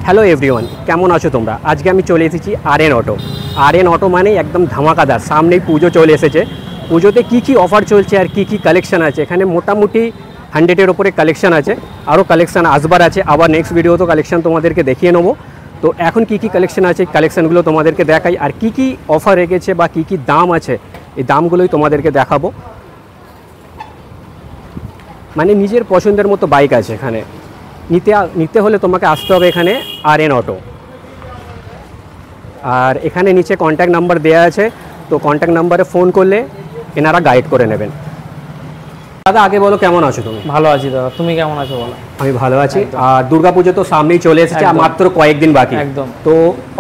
Hello everyone, কেমন আছো তোমরা? আজকে আমি চলে এসেছি আরএন অটো। আরএন অটো মানে একদম ধামাকাদার। সামনেই পুজো চলে এসেছে। পুজোতে কী কী অফার চলছে আর কী কী কালেকশান আছে, এখানে মোটামুটি 100-এর ওপরে কালেকশান আছে। আরও কালেকশান আসবার আছে, আবার নেক্সট ভিডিওতে কালেকশান তোমাদেরকে দেখিয়ে নেবো। তো এখন কী কী কালেকশান আছে, কালেকশানগুলো তোমাদেরকে দেখাই, আর কী কী অফার রেখেছে বা কী কী দাম আছে, এই দামগুলোই তোমাদেরকে দেখাবো। মানে নিজের পছন্দের মতো বাইক আছে এখানে। নিতে হলে তোমাকে আসতে হবে এখানে আরএন অটো। আর এখানে নিচে কন্ট্যাক্ট নাম্বার দেওয়া আছে, তো কন্ট্যাক্ট নাম্বারে ফোন করলে এনারা গাইড করে নেবেন। দাদা আগে বলো, কেমন আছো তুমি? ভালো আছি দাদা, তুমি কেমন আছো বলো? আমি ভালো আছি। আর দুর্গাপুজো তো সামনেই চলে এসেছে, আর মাত্র কয়েকদিন বাকি। একদম। তো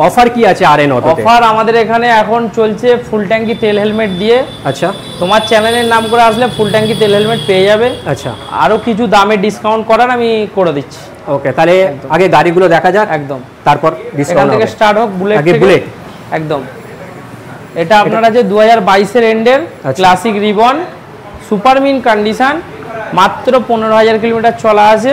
অফার কি আছে আরএন অটো? অফার আমাদের এখানে এখন চলছে ফুল ট্যাঙ্কি তেল হেলমেট দিয়ে। আচ্ছা। তোমার চ্যানেলের নাম করে আসলে ফুল ট্যাঙ্কি তেল হেলমেট পেয়ে যাবে। আচ্ছা। আরো কিছু দামে ডিসকাউন্ট করার আমি করে দিচ্ছি। ওকে, তাহলে আগে গাড়িগুলো দেখা যাক, একদম, তারপর ডিসকাউন্ট থেকে স্টার্ট হোক। বুলেট আগে বুলেট। একদম। এটা আপনারা যে 2022 এর এন্ডের ক্লাসিক রিবন সুপার মিন কন্ডিশন, মাত্র 15,000 কিলোমিটার চলা আছে।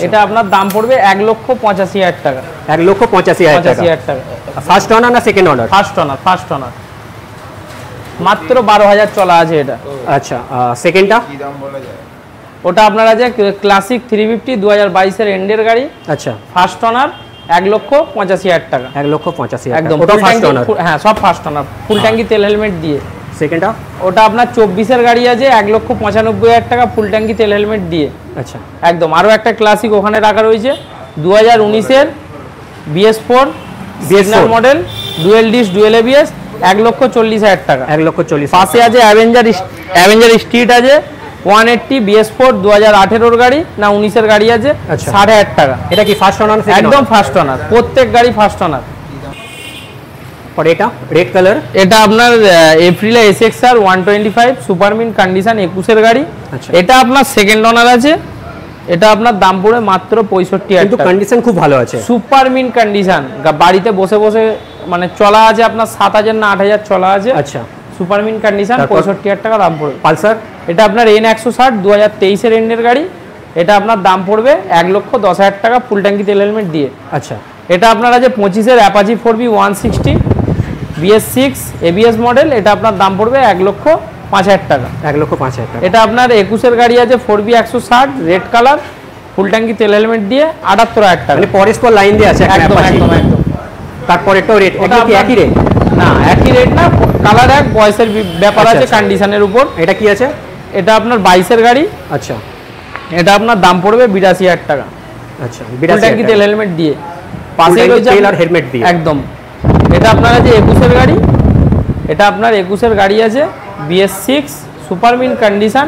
এটা আপনার দাম পড়বে 1,85,000 টাকা। 1,85,000 টাকা। ফার্স্ট অনার না সেকেন্ড অনার? First honour. মাত্র 12,000 চলা আছে এটা। আচ্ছা, সেকেন্ডটা কি দাম বলা যায়? ওটা আপনারা যে ক্লাসিক 350 2022 এর এন্ডের গাড়ি। আচ্ছা। ফার্স্ট অনার 1,85,000 টাকা। 1,85,000 একদম। ওটা ফার্স্ট অনার? হ্যাঁ, সব ফার্স্ট অনার, ফুল ট্যাঙ্কি তেল হেলমেট দিয়ে। সেকেন্ডটা ওটা আপনার 24 এর গাড়ি আছে, 1,95,000 টাকা ফুল ট্যাঙ্কি তেল হেলমেট দিয়ে। আচ্ছা। একদম। আরও একটা ক্লাসিক ওখানে রাখা রয়েছে 2019 এর BS4 signal model, dual disc dual ABS, 1,40,000 টাকা। 1,40,000। পাশে আছে অ্যাভেঞ্জার স্ট্রিট আছে 180 BS4 2018 গাড়ি না 19 এর গাড়ি আছে, 8,500 টাকা। এটা কি ফার্স্ট অনার? একদম ফার্স্ট অনার, প্রত্যেক গাড়ি ফার্স্ট অনার। আর এটা রেড কালার, এটা আপনার এপ্রিলে SXR 125 সুপার মিন কন্ডিশন 21 এর গাড়ি। এটা আপনার সেকেন্ড অনার আছে। এটা আপনার দাম পড়ে মাত্র 65,000 কিন্তু কন্ডিশন খুব ভালো আছে। সুপার মিন কন্ডিশন, বাড়িতে বসে বসে মানে চলা আছে আপনার 7,000 না 8,000 চলা আছে। আচ্ছা। সুপার মিন কন্ডিশন 65,000 টাকা দাম পড়বে। পালসার, এটা আপনার N160 2023 এর এন্ডের গাড়ি। এটা আপনার দাম পড়বে 1,10,000 টাকা ফুল ট্যাঙ্কি তেল হেলমেট দিয়ে। আচ্ছা। এটা আপনার আছে 25 এর Apache 4B 160 BS6 ABS model. এটা আপনার দাম পড়বে 1,05,000 টাকা। 1,05,000 টাকা। এটা আপনার 21 এর গাড়ি আছে 4B 160 রেড কালার ফুল ট্যাঙ্কি তেল হেলমেট দিয়ে 78,000 টাকা। মানে পরস্পর লাইন দিয়ে আছে। একদম একদম একদম। তারপরেরটাও রেট, এটা কি একই রেট? না, একই রেট না, কালার এক, বয়সের ব্যাপার আছে, কন্ডিশনের উপর। এটা কি আছে? এটা আপনার 22 এর গাড়ি। আচ্ছা। এটা আপনার দাম পড়বে 82,000 টাকা। আচ্ছা, ফুল ট্যাঙ্কি তেল হেলমেট দিয়ে। পাশে রয়েছে তেল আর হেলমেট দিয়ে। একদম। এটা আপনার আছে 21 এর গাড়ি। এটা আপনার 21 এর গাড়ি আছে BS6 সুপার মিন কন্ডিশন।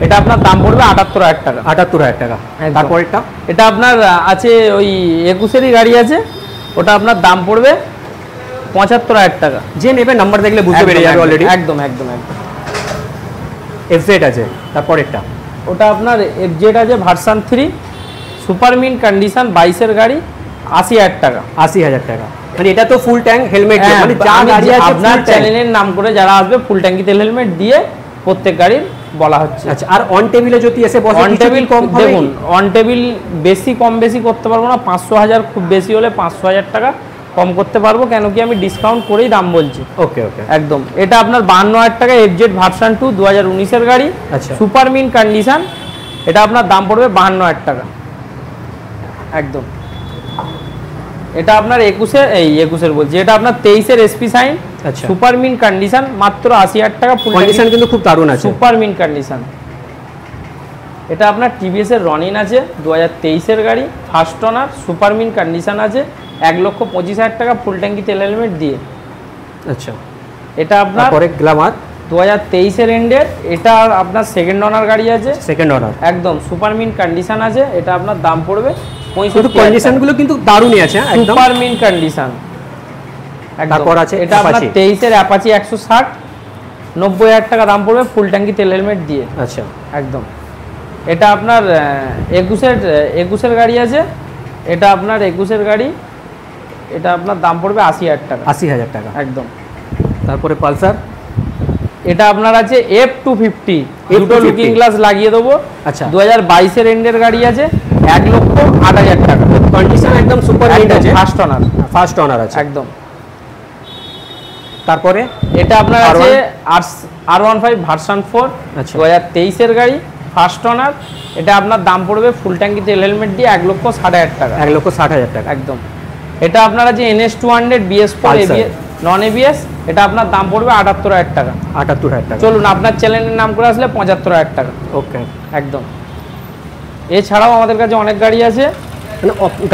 এটা আপনার দাম পড়বে 78,000 টাকা। 78,000 টাকা। তারপরেরটা এটা আপনার আছে ওই 21 এরই গাড়ি আছে। ওটা আপনার দাম পড়বে 75,000 টাকা। যে নেবে নাম্বার দেখলে বুঝতে পেরে যাবে অলরেডি। একদম একদম একদম। FZ আছে। তারপরেরটা ওটা আপনার FZ আছে ভার্সন 3 সুপার মিন কন্ডিশন 22 এর গাড়ি, 80,000 টাকা। 80,000 টাকা। মানে এটা তো ফুল ট্যাঙ্ক হেলমেট, মানে যা গাড়ি আছে আপনার চ্যানেলের নাম করে যারা আসবে ফুল ট্যাঙ্কি তেল হেলমেট দিয়ে প্রত্যেক গাড়ির বলা হচ্ছে। আচ্ছা। আর অন টেবিলে যদি এসে বসে, অন টেবিল কম দেখুন, অন টেবিল বেশি কম বেশি করতে পারবো না। 500,000 খুব বেশি হলে 500,000 টাকা কম করতে পারবো, কেন কি আমি ডিসকাউন্ট করেই দাম বলছি। ওকে ওকে। একদম। এটা আপনার 52,000 টাকা FZ ভার্সন 2 2019 এর গাড়ি। আচ্ছা। Super mint condition. এটা আপনার দাম পড়বে 52,000 টাকা। একদম। এটা আপনার 21 এর বলছি, এটা আপনার 23 এর SP সাইন সুপার মিন কন্ডিশন, মাত্র 80,000 টাকা। ফুল কন্ডিশন কিন্তু খুব দারুণ আছে, সুপার মিন কন্ডিশন। এটা আপনার TVS এর রনিন আছে 2023 এর গাড়ি, first honour, super mint condition আছে, 1,25,000 টাকা ফুল ট্যাঙ্কি তেল হেলমেট দিয়ে। আচ্ছা। এটা আপনার পরে গ্ল্যামার 2023 এর এন্ডের। এটা আপনার সেকেন্ড অনার গাড়ি আছে। সেকেন্ড অনার একদম সুপার মিন কন্ডিশন আছে। এটা আপনার দাম পড়বে 65,000 টাকা। কন্ডিশনগুলো কিন্তু দারুণই আছে, একদম সুপার মিন কন্ডিশন। তারপর আছে এটা আপনার 23 এর অ্যাপাচি 160 90,000 টাকা দাম পড়বে ফুল ট্যাঙ্কি তেল হেলমেট দিয়ে। আচ্ছা। একদম। এটা আপনার 21 এর গাড়ি আছে। এটা আপনার 21 এর গাড়ি। এটা আপনার দাম পড়বে 80,000 টাকা। 80,000 টাকা। একদম। তারপরে পালসার, এটা আপনার আছে F250, দুটো লুকিং গ্লাস লাগিয়ে দেবো। আচ্ছা। 2022 এর এন্ডের গাড়ি আছে, 1,08,000 টাকা। কন্ডিশন একদম একদম সুপার মিন্ট আছে, ফার্স্ট ওনার আছে একদম। তারপরে এটা আপনার আছে R15 ভার্সন 4 2023 এর গাড়ি, ফার্স্ট ওনার। এটা আপনার দাম পড়বে ফুল ট্যাঙ্কি তেল হেলমেট দিয়ে 1,60,000 টাকা, 1,60,000 টাকা একদম। এটা আপনার আছে NS 200 BS4 নন ABS, এটা আপনার দাম পড়বে 78,000 টাকা, 78,000 টাকা। চলুন আপনার চ্যানেলের নাম করে আসলে 75,000 টাকা, ওকে একদম। এছাড়াও আমাদের কাছে অনেক গাড়ি আছে,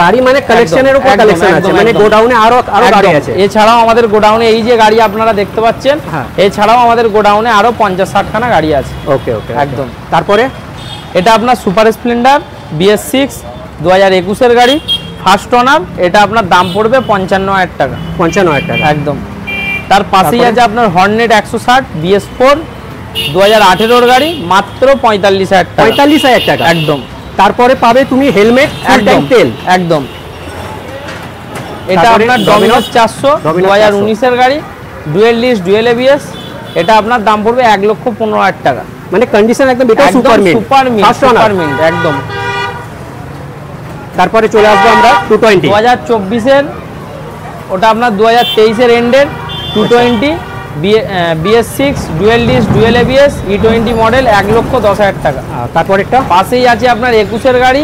গাড়ি মানে কালেকশনের উপর কালেকশন আছে, মানে গোডাউনে আরো গাড়ি আছে। এছাড়াও আমাদের গোডাউনে এই যে গাড়ি আপনারা দেখতে পাচ্ছেন, এছাড়াও আমাদের গোডাউনে আরো 50-60 খানা গাড়ি আছে। ওকে ওকে একদম। তারপরে এটা আপনার সুপার স্প্লেন্ডার BS6 2021 এর গাড়ি, ফার্স্ট ওনার। এটা আপনার দাম পড়বে 55,000 টাকা, 55,000 টাকা, একদম। তার পাশেই আছে আপনার হর্নেট 160 BS4 2018 এর গাড়ি, মাত্র 45,000 টাকা, 45,000 টাকা, একদম। তারপরে পাবে তুমি হেলমেট ফুল ট্যাঙ্ক তেল, একদম। এটা আপনার ডমিনোস 400 2019 এর গাড়ি, ডুয়েল ডিস্ক ডুয়েল ABS। এটা আপনার দাম পড়বে 1,15,000 টাকা, মানে কন্ডিশন একদম এটা সুপার মিন্ট, সুপার মিন্ট একদম। তারপরে চলে আসবো আমরা 220 2024 এর, ওটা আপনার 2023 এর এন্ডের 220 BS6 dual disc dual ABS E20 model, 1,10,000 টাকা। তারপর একটা পাশেই আছে আপনার 21 এর গাড়ি,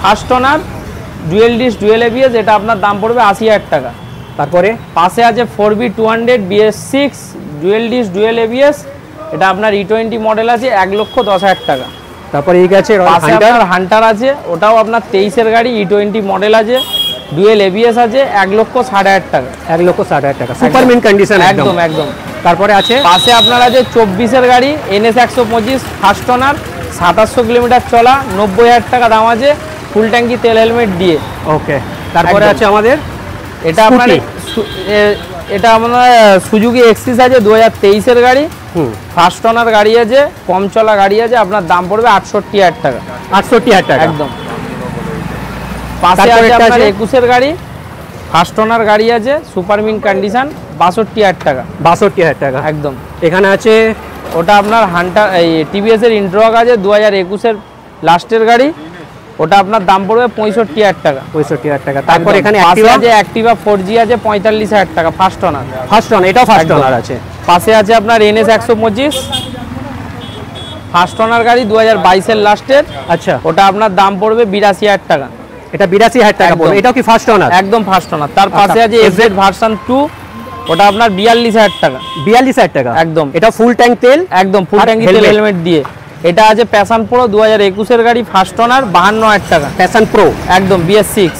first owner, dual disc dual ABS। এটা আপনার দাম পড়বে 80,000 টাকা। তারপরে পাশে আছে 4B 200 BS6 dual disc dual ABS। এটা আপনার E20 মডেল আছে, 1,10,000 টাকা। তারপরে এই আছে হান্টার আছে, ওটাও আপনার 23 এর গাড়ি, E20 মডেল আছে, ডুয়েল ABS আছে, 1,60,000 টাকা, 1,60,000 টাকা, সুপার মিন্ট কন্ডিশন একদম একদম। তারপরে আছে পাশে আপনার আছে 24 এর গাড়ি NS 125 ফার্স্ট ওনার, 2700 কিলোমিটার চলা, 90,000 টাকা দাম আছে, ফুল ট্যাঙ্কি তেল হেলমেট দিয়ে। ওকে। তারপরে আছে আমাদের এটা আপনার এটা আপনার সুজুকি এক্সিস আছে 2023 এর গাড়ি, ফার্স্ট ওনার গাড়ি আছে, কম চলা গাড়ি আছে, আপনার দাম পড়বে 68,000 টাকা, 68,000 টাকা, একদম। পাশে আছে আপনার 21 এর গাড়ি, ফার্স্ট ওনার গাড়ি আছে, সুপার মিন্ট কন্ডিশন, 62,000 টাকা, 62,000 টাকা, একদম। এখানে আছে ওটা আপনার হান্টার এই TVS এর ইন্ট্রোক আছে 2021 এর লাস্টের গাড়ি, ওটা আপনার দাম পড়বে 65,000 টাকা, 65,000 টাকা। তারপর এখানে অ্যাক্টিভা 4G আছে 45,000 টাকা, ফার্স্ট ওনার, এটাও ফার্স্ট ওনার আছে। পাশে আছে আপনার NS 125 ফার্স্ট ওনার গাড়ি 2022 এর লাস্টের, আচ্ছা, ওটা আপনার দাম পড়বে 82,000 টাকা, এটা 82,000 টাকা পড়বে, এটাও কি ফার্স্ট ওনার? একদম ফার্স্ট ওনার। তার পাশে আছে FZ ভার্সন 2, ওটা আপনার 42,000 টাকা, 42,000 টাকা, একদম। এটা ফুল ট্যাঙ্ক তেল, একদম ফুল ট্যাঙ্কি তেল হেলমেট দিয়ে। এটা আছে প্যাশন প্রো 2021 এর গাড়ি, ফার্স্ট ওনার, 52,000 টাকা, প্যাশন প্রো, একদম BS6।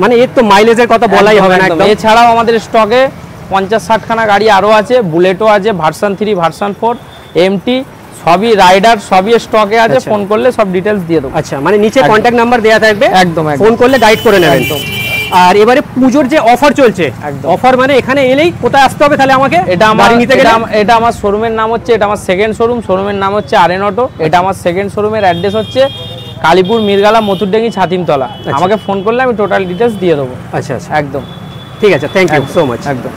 মানে এর তো মাইলেজের কথা বলাই হবে না একদম। এছাড়াও আমাদের স্টকে 50-60 খানা গাড়ি আরো আছে, বুলেটও আছে, ভার্সন 3 ভার্সন 4 MT, সবই রাইডার, সবই স্টকে আছে, ফোন করলে সব ডিটেইলস দিয়ে দেবো। আচ্ছা, মানে নিচে কন্ট্যাক্ট নাম্বার দেওয়া থাকবে, একদম, ফোন করলে গাইড করে নেবেন। আর এবারে পুজোর যে অফার চলছে, অফার মানে এখানে এলেই কোথায় আসতে হবে তাহলে আমাকে? এটা আমার নিতে গেলে, এটা আমার শোরুমের নাম হচ্ছে, এটা আমার সেকেন্ড শোরুম, শোরুমের নাম হচ্ছে RN অটো। এটা আমার সেকেন্ড শোরুমের অ্যাড্রেস হচ্ছে কালীপুর, মিরগালা, মথুরডাঙ্গি, ছাতিমতলা। আমাকে ফোন করলে আমি টোটাল ডিটেইলস দিয়ে দেবো। আচ্ছা আচ্ছা, একদম ঠিক আছে, থ্যাংক ইউ সো মাচ, একদম।